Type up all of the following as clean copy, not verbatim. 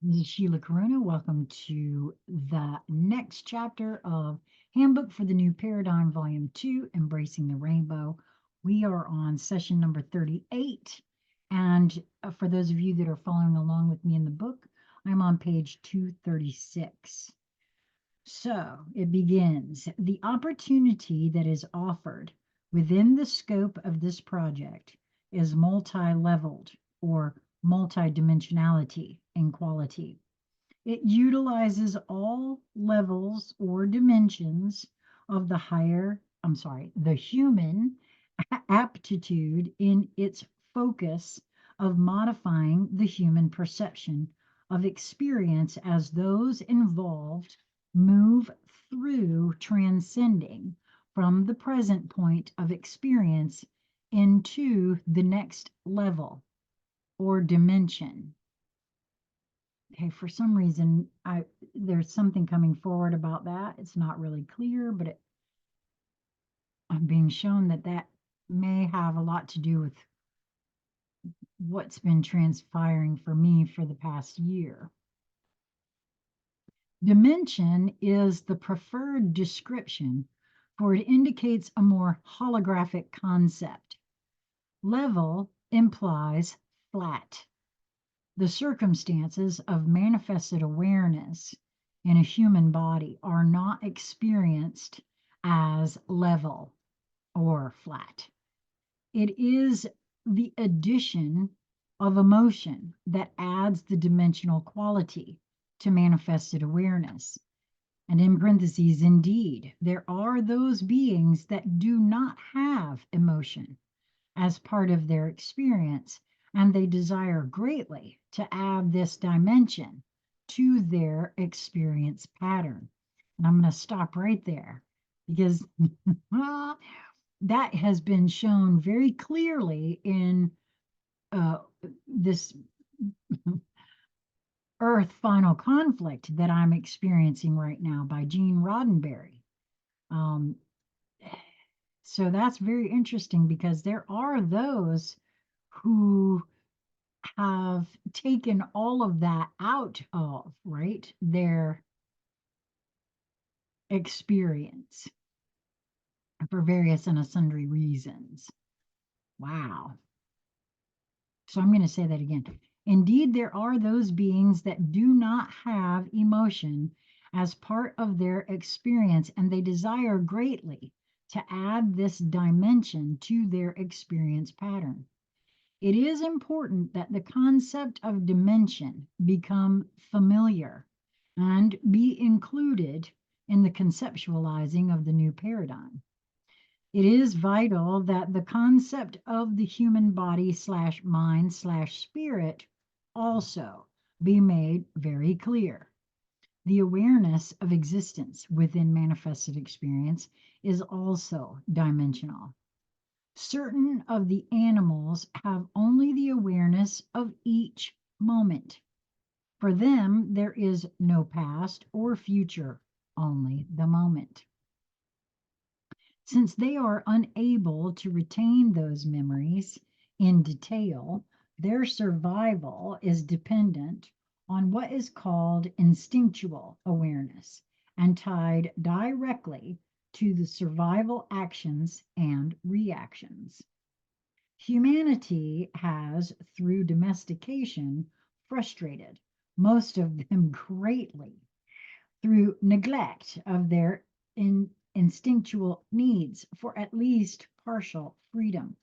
This is Sheila Corona. Welcome to the next chapter of Handbook for the New Paradigm, Volume 2, Embracing the Rainbow. We are on session number 38. And for those of you that are following along with me in the book, I'm on page 236. So it begins. The opportunity that is offered within the scope of this project is multi-leveled or multidimensionality in quality. It utilizes all levels or dimensions of the human aptitude in its focus of modifying the human perception of experience as those involved move through transcending from the present point of experience into the next level or dimension. Okay, for some reason, there's something coming forward about that. It's not really clear, but I'm being shown that may have a lot to do with what's been transpiring for me for the past year. Dimension is the preferred description, for it indicates a more holographic concept. Level implies flat. The circumstances of manifested awareness in a human body are not experienced as level or flat. It is the addition of emotion that adds the dimensional quality to manifested awareness. And in parentheses, indeed, there are those beings that do not have emotion as part of their experience, and they desire greatly to add this dimension to their experience pattern. And I'm going to stop right there because that has been shown very clearly in this Earth final conflict that I'm experiencing right now by Gene Roddenberry. So that's very interesting because there are those who have taken all of that out of, right, their experience for various and sundry reasons. Wow. So I'm going to say that again. Indeed, there are those beings that do not have emotion as part of their experience, and they desire greatly to add this dimension to their experience pattern. It is important that the concept of dimension become familiar and be included in the conceptualizing of the new paradigm. It is vital that the concept of the human body / mind / spirit also be made very clear. The awareness of existence within manifested experience is also dimensional. Certain of the animals have only the awareness of each moment. For them, there is no past or future, only the moment. Since they are unable to retain those memories in detail, their survival is dependent on what is called instinctual awareness and tied directly to the survival actions and reactions. Humanity has, through domestication, frustrated most of them greatly through neglect of their instinctual needs for at least partial freedom,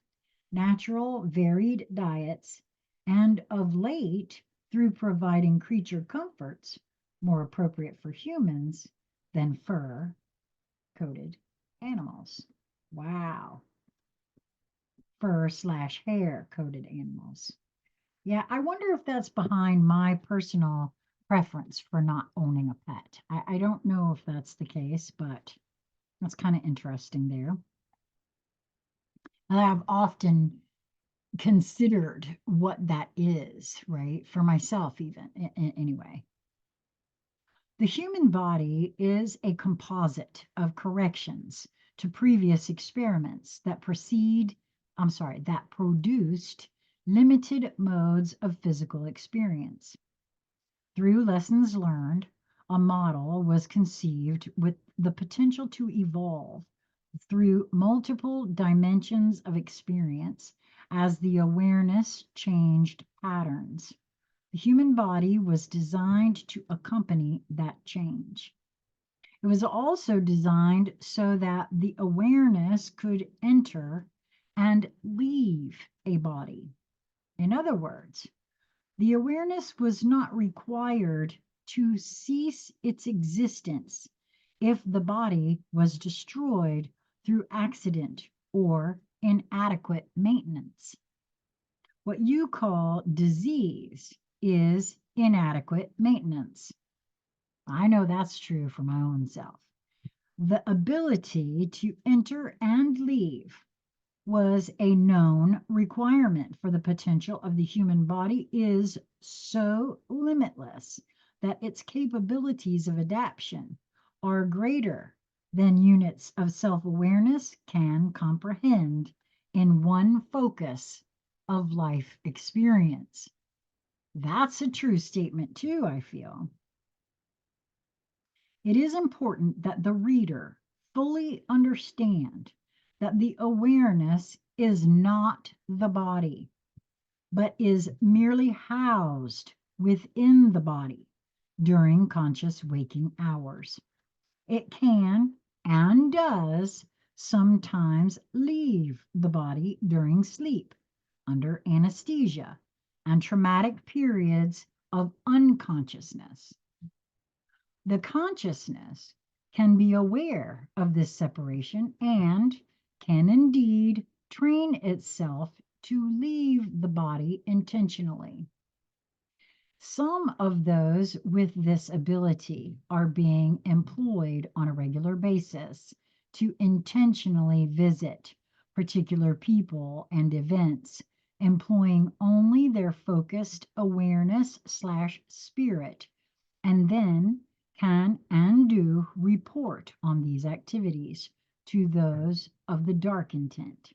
natural varied diets, and of late through providing creature comforts more appropriate for humans than fur-coated animals. Wow. Fur/hair coated animals. Yeah, I wonder if that's behind my personal preference for not owning a pet. I don't know if that's the case, but that's kind of interesting there. I've often considered what that is, right? For myself, even anyway. The human body is a composite of corrections to previous experiments that that produced limited modes of physical experience. Through lessons learned, a model was conceived with the potential to evolve through multiple dimensions of experience as the awareness changed patterns. The human body was designed to accompany that change. It was also designed so that the awareness could enter and leave a body. In other words, the awareness was not required to cease its existence if the body was destroyed through accident or inadequate maintenance. What you call disease is inadequate maintenance. I know that's true for my own self. The ability to enter and leave was a known requirement for the potential of the human body is so limitless that its capabilities of adaptation are greater than units of self-awareness can comprehend in one focus of life experience. That's a true statement too, I feel. It is important that the reader fully understand that the awareness is not the body, but is merely housed within the body during conscious waking hours. It can and does sometimes leave the body during sleep, under anesthesia, and traumatic periods of unconsciousness. The consciousness can be aware of this separation and can indeed train itself to leave the body intentionally. Some of those with this ability are being employed on a regular basis to intentionally visit particular people and events, employing only their focused awareness/spirit, and then can and do report on these activities to those of the dark intent.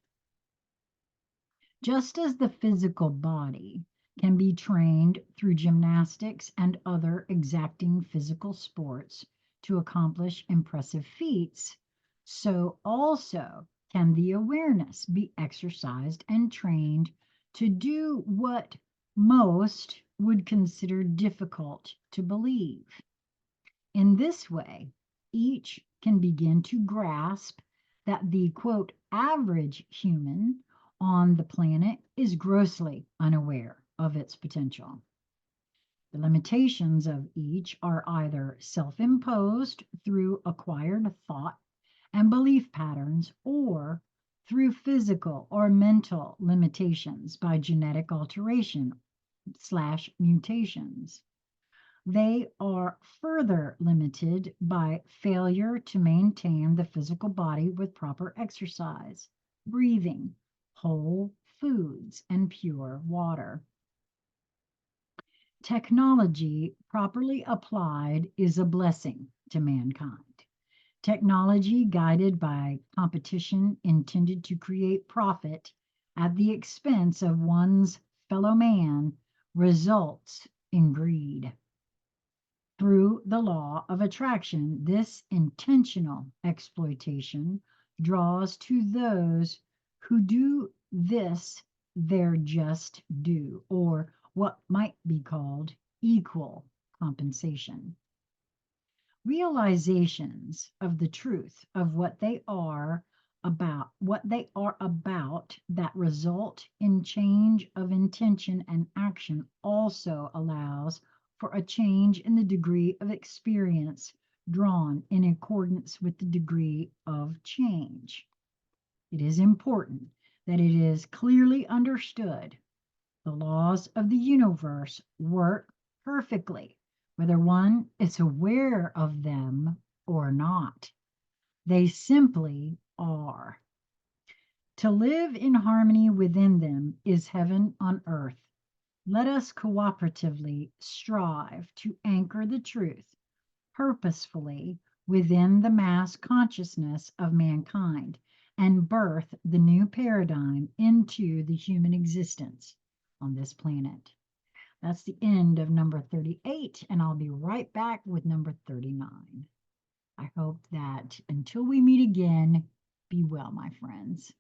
Just as the physical body can be trained through gymnastics and other exacting physical sports to accomplish impressive feats, so also can the awareness be exercised and trained to do what most would consider difficult to believe. In this way, each can begin to grasp that the quote, average human on the planet is grossly unaware of its potential. The limitations of each are either self-imposed through acquired thought and belief patterns or through physical or mental limitations by genetic alteration/mutations. They are further limited by failure to maintain the physical body with proper exercise, breathing, whole foods, and pure water. Technology properly applied is a blessing to mankind. Technology guided by competition intended to create profit at the expense of one's fellow man results in greed. Through the law of attraction, this intentional exploitation draws to those who do this their just due, or what might be called equal compensation. Realizations of the truth of what they are about that result in change of intention and action also allows for a change in the degree of experience drawn in accordance with the degree of change. It is important that it is clearly understood the laws of the universe work perfectly, whether one is aware of them or not. They simply are. To live in harmony within them is heaven on earth. Let us cooperatively strive to anchor the truth purposefully within the mass consciousness of mankind and birth the new paradigm into the human existence on this planet. That's the end of number 38, and I'll be right back with number 39. I hope that until we meet again, be well, my friends.